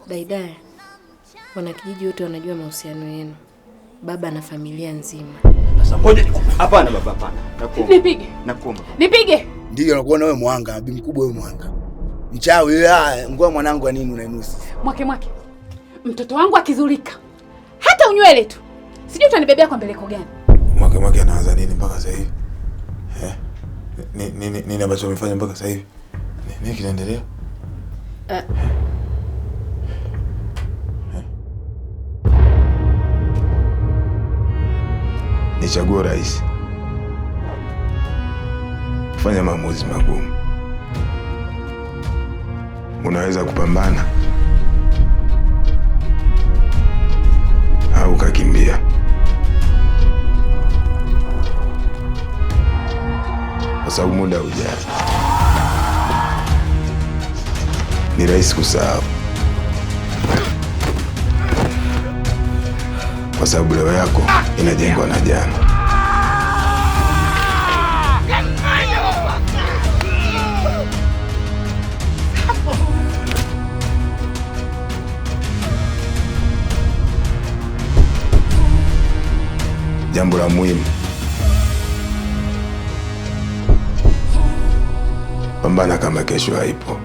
Daidai, wanakijiji wote wanajua mahusiano yenu. Baba na familia nzima. Sasa ngoja hapana baba, hapana. Nakuomba. Nipige. Nakuomba. Nipige. Ndio nakuona wewe mwanga, bibi mkubwa wewe mwanga. Mchawi wewe, ngoa mwanangu wa nini unainusi? Mwake. Mtoto wangu akizulika. Hata unywele tu. Sijui utanibebea kwa mbeleko gani. Mwake anaanza nini mpaka sasa hivi? Nini ambacho umefanya mpaka sasa hivi? Nini kinaendelea? Ni chaguo rahisi. Fanya maamuzi magumu. Unaweza kupambana au kukimbia. Kwa sababu muda ujao ni rahisi kusahau, kwa sababu leo yako inajengwa na jana. Jambo la muhimu, pambana kama kesho haipo.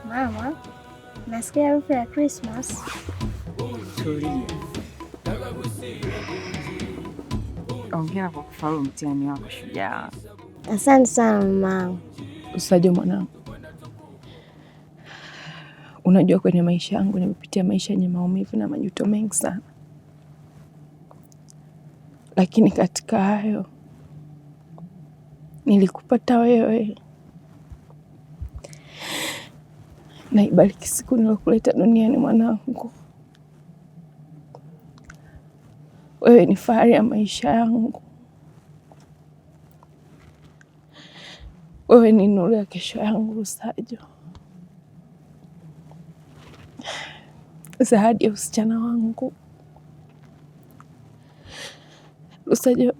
Mama, nasikia harufu ya Christmas. Tulia. Ongea kwa kufaulu mtihani wako shujaa. Asante sana mama. Usajua mwanangu, unajua kwenye maisha yangu nimepitia maisha yenye maumivu na majuto mengi sana, lakini katika hayo nilikupata wewe. Na ibariki siku nilokuleta duniani mwanangu. Wewe ni fahari ya maisha yangu. Wewe ni nuru ya kesho yangu Lusajo. Zawadi ya usichana wangu. Lusajo,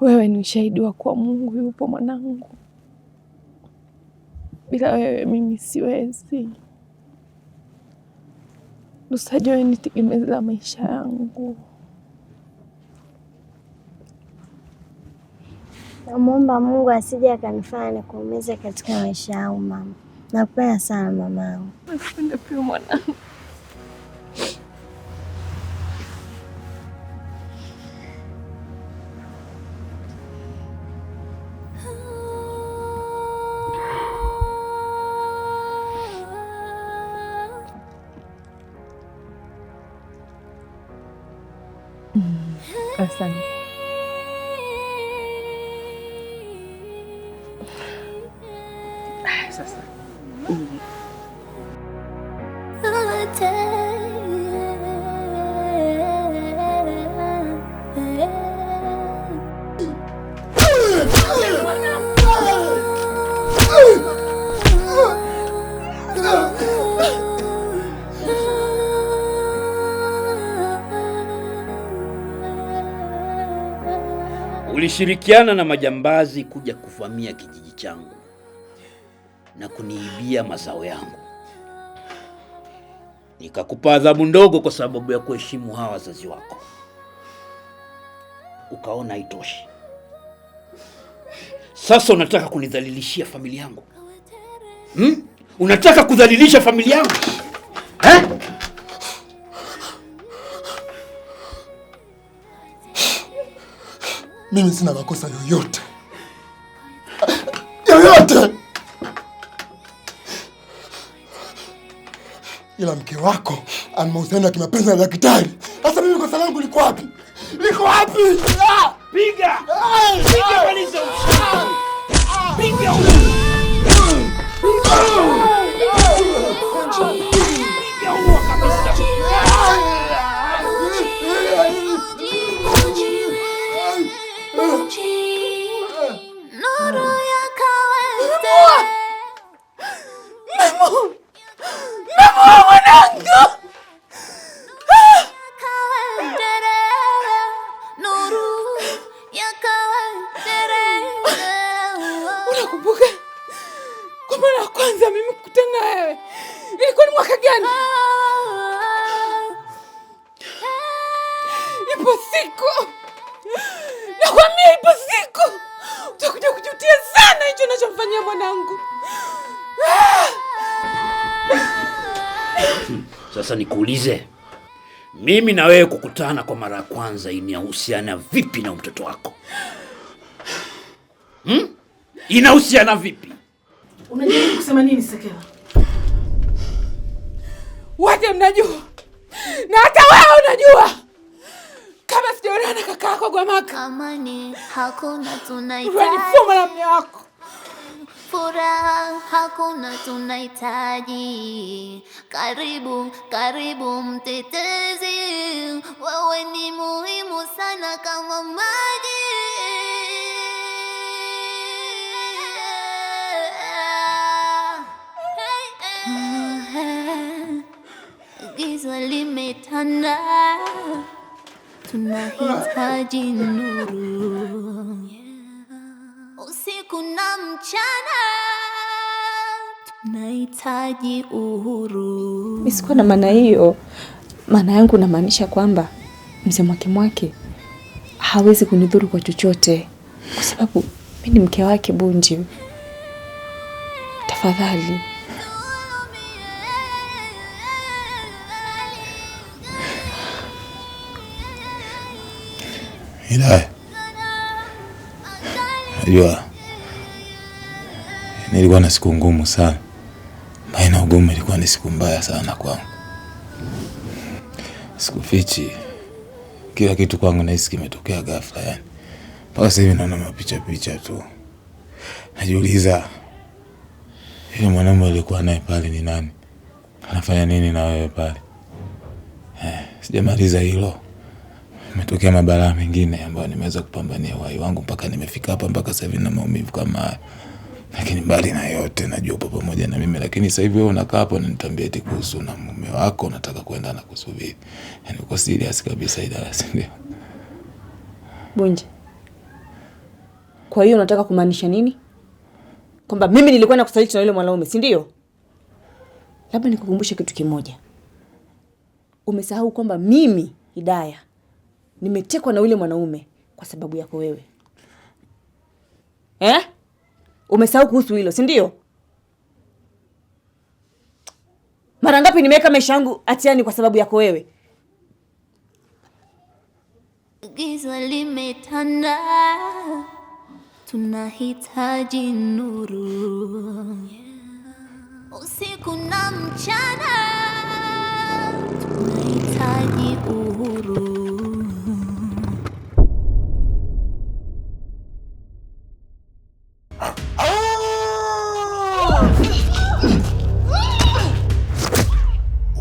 wewe ni ushahidi wa kuwa Mungu yupo mwanangu. Bila wewe mimi siwezi. Lusajo, wewe ni tegemezi la maisha yangu. Namuomba Mungu asije akanifanya nikuumize katika maisha yangu mama. Nakupenda sana mamangu. Nakupenda pia mwanangu. Asante. Sasa. Ulishirikiana na majambazi kuja kuvamia kijiji changu na kuniibia mazao yangu. Nikakupa adhabu ndogo kwa sababu ya kuheshimu hawa wazazi wako. Ukaona haitoshi. Sasa unataka kunidhalilishia familia yangu? Unataka kudhalilisha familia yangu? Mimi sina makosa yoyote. Ila mke wako ana mahusiano ya kimapenzi na daktari. Sasa mimi kosa langu liko wapi? Liko wapi? Piga! Piga maliza uchawi! Piga huko! Piga huko kabisa! Nuru ya kawaida. Memo mwanangu. Nuru ya kawaida. Unakumbuka kwa mara ya kwanza mimi kukutana na wewe ilikuwa ni mwaka gani? Ipo siku, nakwambia ipo siku utakuja kujutia sana hicho unachomfanyia mwanangu. Sasa nikuulize, mimi na wewe kukutana kwa mara ya kwanza inahusiana vipi na mtoto wako? Inahusiana vipi? Unajaribu kusema nini Sekela? Wote mnajua na hata wewe unajua kama sijaona na kaka yako Gwamaka Amani hakuna tunahitaji. Unanifuma na mume wako. Furaha hakuna tunahitaji. Karibu, karibu mtetezi. Wewe ni muhimu sana kama maji. Giza limetanda. Tunahitaji nuru. Usiku na mchana tunahitaji uhuru. Mimi sikuwa na maana hiyo. Maana yangu namaanisha kwamba mzee Mwakemwake hawezi kunidhuru kwa chochote kwa sababu mimi ni mke wake Bunji. Tafadhali. Hidaya, najua nilikuwa na siku ngumu sana. Maana ugumu ilikuwa ni siku mbaya sana kwangu. Sikufichi, kila kitu kwangu nahisi kimetokea ghafla yani. Mpaka sasa hivi naona mapicha tu. Najiuliza, yule mwanamume alikuwa naye pale ni nani? Anafanya nini na wewe pale? Sijamaliza hilo. Umetokea mabalaa mengine ambayo nimeweza kupambania uhai wangu mpaka nimefika hapa, mpaka sasa hivi na maumivu kama haya. Lakini mbali na yote najua upo pamoja na mimi, lakini sasa hivi wewe unakaa hapo na nitambia eti kuhusu na mume wako unataka kwenda na kusubiri. Yaani uko serious kabisa Idara, si ndio? Bunji. Kwa hiyo unataka kumaanisha nini? Kwamba mimi nilikuwa nakusaliti na yule mwanaume, si ndio? Labda nikukumbushe kitu kimoja. Umesahau kwamba mimi Hidaya nimetekwa na yule mwanaume kwa sababu yako wewe. Umesahau kuhusu hilo, si ndio? Mara ngapi nimeweka maisha yangu hatiani kwa sababu yako wewe? Giza limetanda. Tunahitaji nuru. Usiku na mchana tunahitaji uhuru.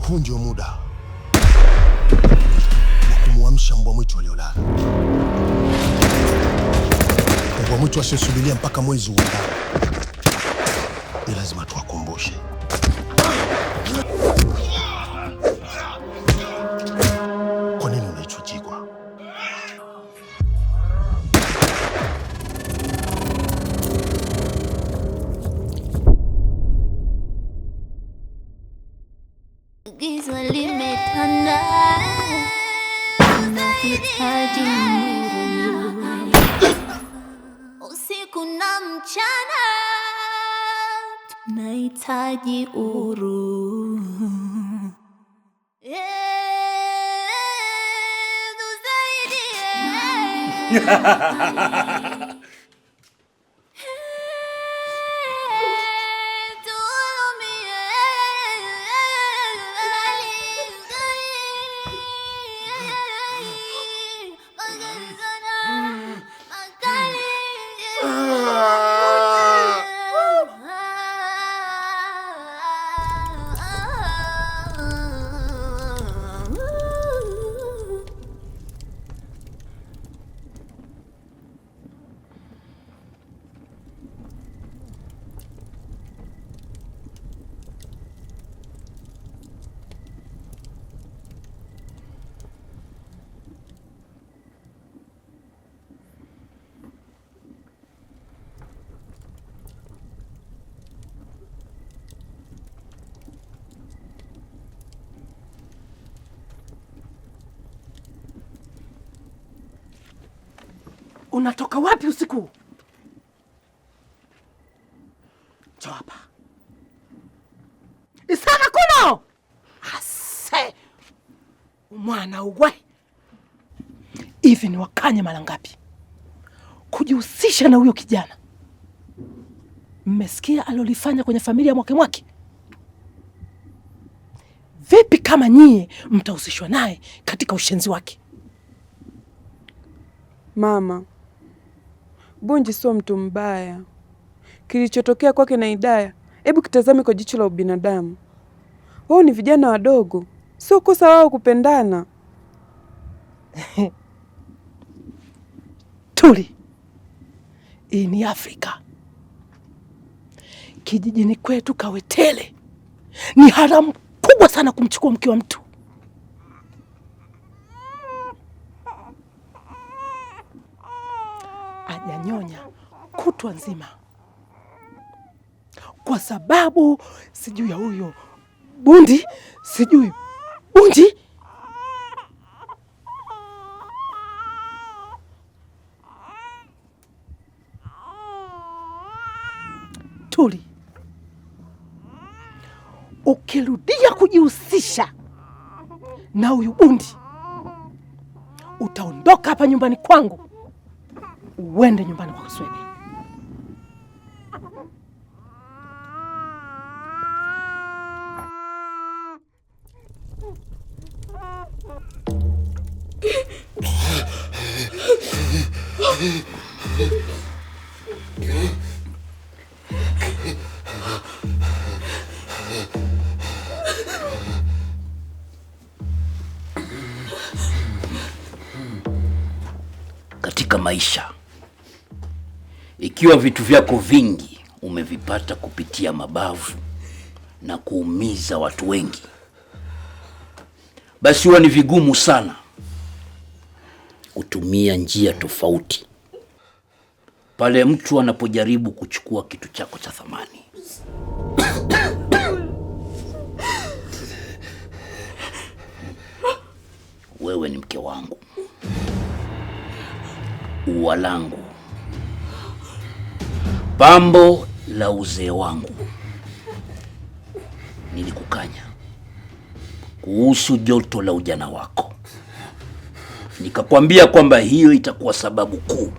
Huu ndio muda wa kumwamsha mbwa mwitu aliolala. Mbwa mwitu asiosubiria mpaka mwezi uandame. Ni lazima tuwakumbushe. Kwa nini unaitwa Jigwa? Giza limetanda. Tunahitaji nuru. Usiku na mchana tunahitaji uhuru. Tusaidie. Unatoka wapi usiku? Njoo hapa. Isana kuno! Ase! Mwana uwe! Hivi ni wakanye mara ngapi kujihusisha na huyo kijana? Mmesikia alolifanya kwenye familia ya Mwakemwake? Vipi kama nyie mtahusishwa naye katika ushenzi wake? Mama, Bunji sio mtu mbaya. Kilichotokea kwake na Hidaya, hebu kitazame kwa jicho la ubinadamu. Wao ni vijana wadogo, sio kosa wao kupendana. Tuli, hii ni Afrika. Kijijini kwetu Kawetele ni haramu kubwa sana kumchukua mke wa mtu. Ajanyonya kutwa nzima kwa sababu sijui ya huyo Bundi, sijui Bunji. Tuli, ukirudia kujihusisha na huyu Bundi, utaondoka hapa nyumbani kwangu uende nyumbani kwa Kiswebe. Katika maisha, ikiwa vitu vyako vingi umevipata kupitia mabavu na kuumiza watu wengi, basi huwa ni vigumu sana kutumia njia tofauti pale mtu anapojaribu kuchukua kitu chako cha thamani. Wewe ni mke wangu, ua langu, pambo la uzee wangu. Nilikukanya kuhusu joto la ujana wako, nikakwambia kwamba hiyo itakuwa sababu kuu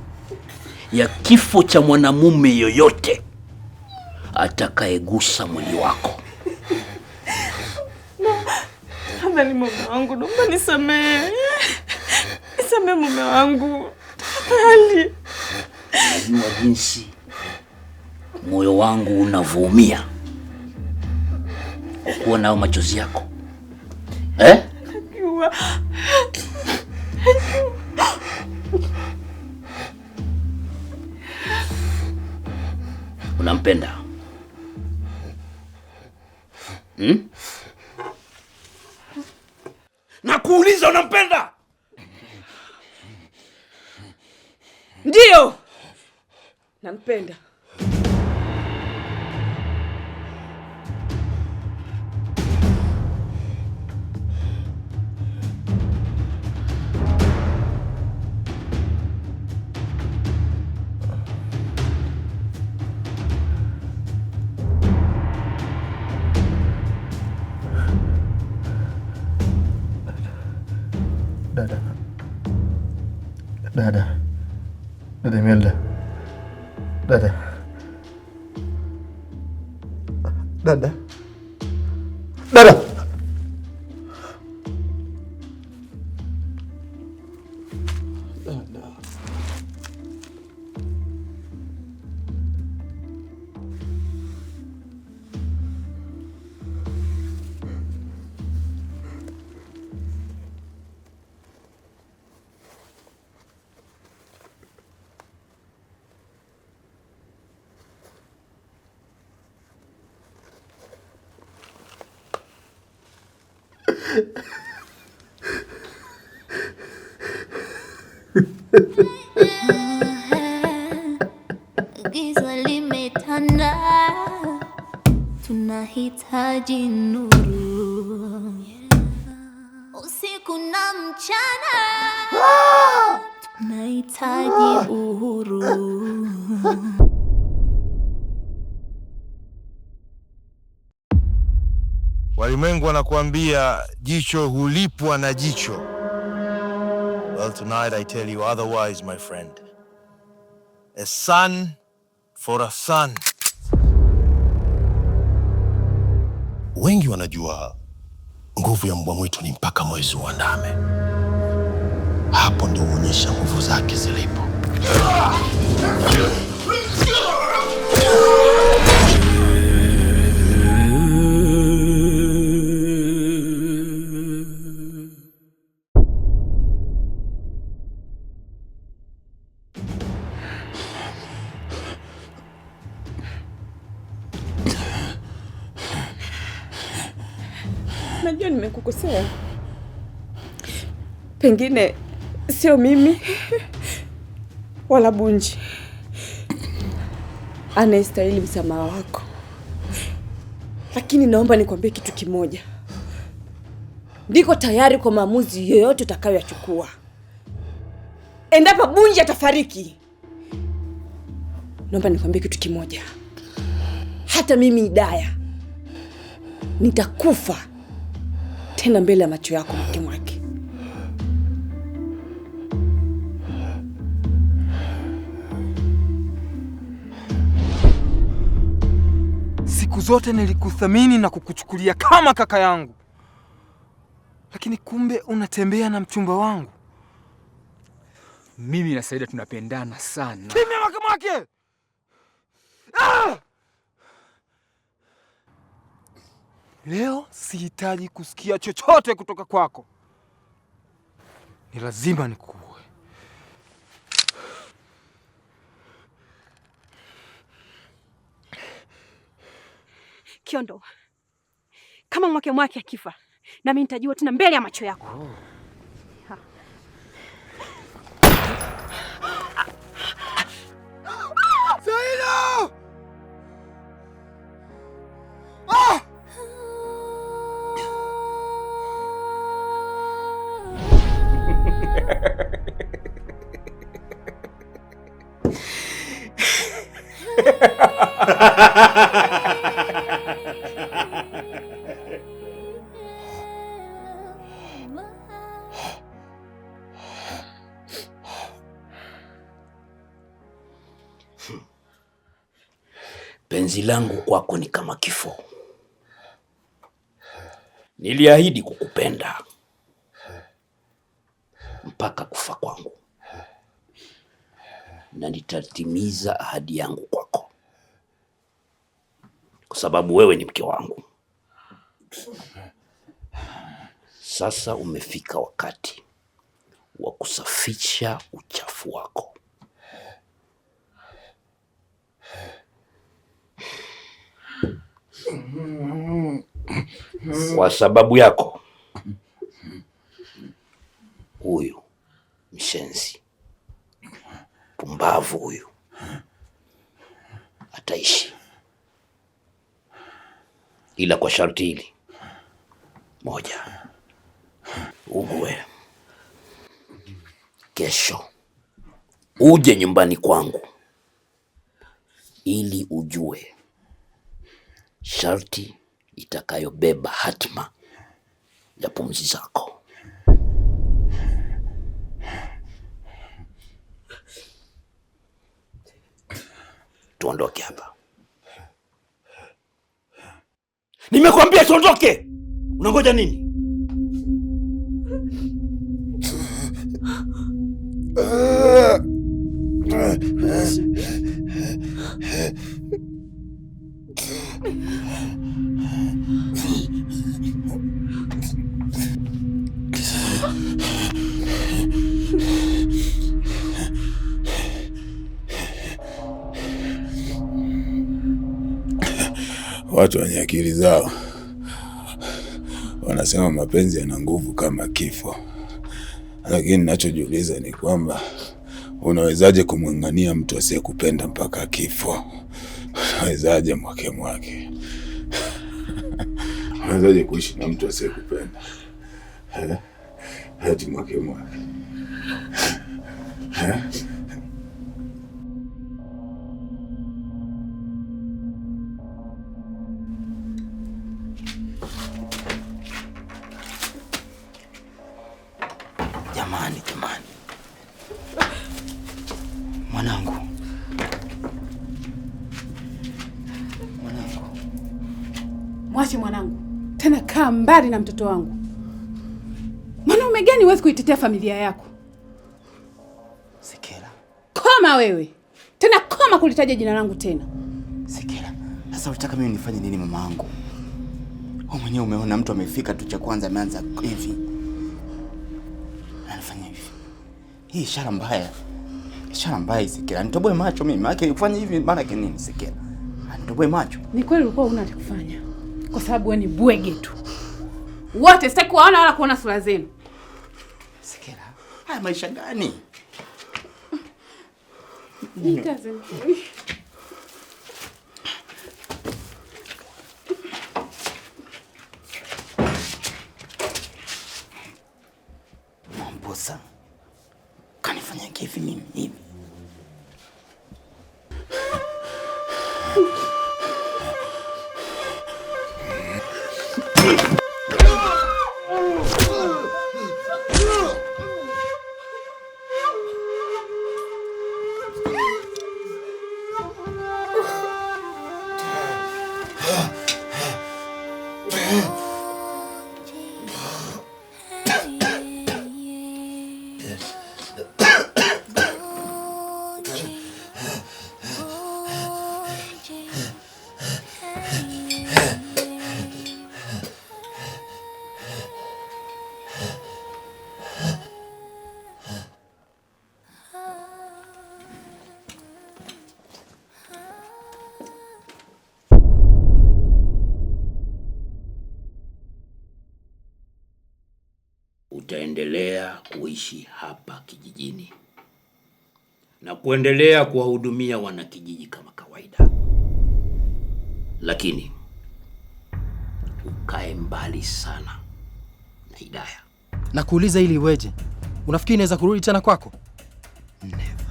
ya kifo cha mwanamume yoyote atakayegusa mwili wako. Tafadhali mume wangu, naomba nisamehe. Nisamehe mume wangu. Tafadhali. Najua jinsi moyo wangu unavyoumia kwa kuwa nao machozi yako. Najua. Unampenda? Nakuuliza, unampenda? Ndio. Nampenda. Dada Imelda. Dada. Giza limetanda, tunahitaji nuru usiku na mchana. nahitaji uhuru. Walimwengu wanakuambia jicho hulipwa na jicho. Well, tonight I tell you otherwise, my friend. A son for a son. Wengi wanajua nguvu ya mbwa mwitu ni mpaka mwezi uandame. Hapo ndio huonyesha nguvu zake zilipo. Najua nimekukosea. Pengine sio mimi wala Bunji anayestahili msamaha wako. Lakini naomba nikwambie kitu kimoja. Niko tayari kwa maamuzi yoyote utakayoyachukua. Endapo Bunji atafariki, naomba nikwambie kitu kimoja. Hata mimi Idaya nitakufa tena mbele ya macho yako mke wake. Siku zote nilikuthamini na kukuchukulia kama kaka yangu. Lakini kumbe unatembea na mchumba wangu. Mimi na Saida tunapendana sana. Kimya mwake! Ah! Leo sihitaji kusikia chochote kutoka kwako. Ni lazima nikuue. Kiondo, kama mwake akifa, na mimi nitajua tena mbele ya macho yako. Saida! Ah! Penzi langu kwako ni kama kifo. Niliahidi kukupenda mpaka kufa kwangu, na nitatimiza ahadi yangu kwako, kwa sababu wewe ni mke wangu. Sasa umefika wakati wa kusafisha uchafu wako. Kwa sababu yako huyu mshenzi pumbavu huyu ataishi, ila kwa sharti hili moja. Uwe kesho uje nyumbani kwangu ili ujue sharti itakayobeba hatima ya pumzi zako. Tuondoke hapa. Nimekwambia tuondoke. Unangoja nini? Watu wenye akili zao wanasema mapenzi yana nguvu kama kifo. Lakini ninachojiuliza ni kwamba unawezaje kumng'ang'ania mtu asiyekupenda mpaka kifo? Unawezaje mwake? Unawezaje kuishi na mtu asiyekupenda? Hadi mwake. Jamani. Mwanangu. Mwache mwanangu. Tena kaa mbali na mtoto wangu. Mwanaume gani huwezi kuitetea familia yako? Sekela. Koma wewe. Tena koma kulitaja jina langu tena. Sekela. Sasa unataka mimi nifanye nini mamangu? Wewe mwenyewe umeona mtu amefika tu cha kwanza ameanza hivi. Anafanya hivi. Hii ishara mbaya. Ishara mbaya Sekela. Nitoboe macho mimi. Maana kufanya hivi maana yake nini Sekela? Nitoboe macho. Ni kweli ulikuwa huna cha kufanya. Kwa sababu wewe ni bwege tu. Wote sitaki kuwaona wala kuona sura zenu. Sekela. Haya maisha gani? Nitaze. Mamposa. Kanifanya hivi mimi hivi. Utaendelea kuishi hapa kijijini na kuendelea kuwahudumia wanakijiji kama kawaida, lakini ukae mbali sana na Hidaya. Na kuuliza ili iweje? Unafikiri inaweza kurudi tena kwako? Never.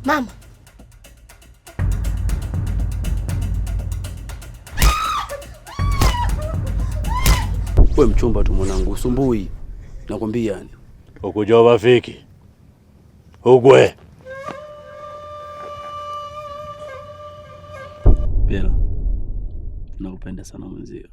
Mama. Wewe mchumba tu mwanangu, usumbui. Nakwambia yani. Ukujua rafiki. Ugwe. Bella. Nakupenda sana mwenzio.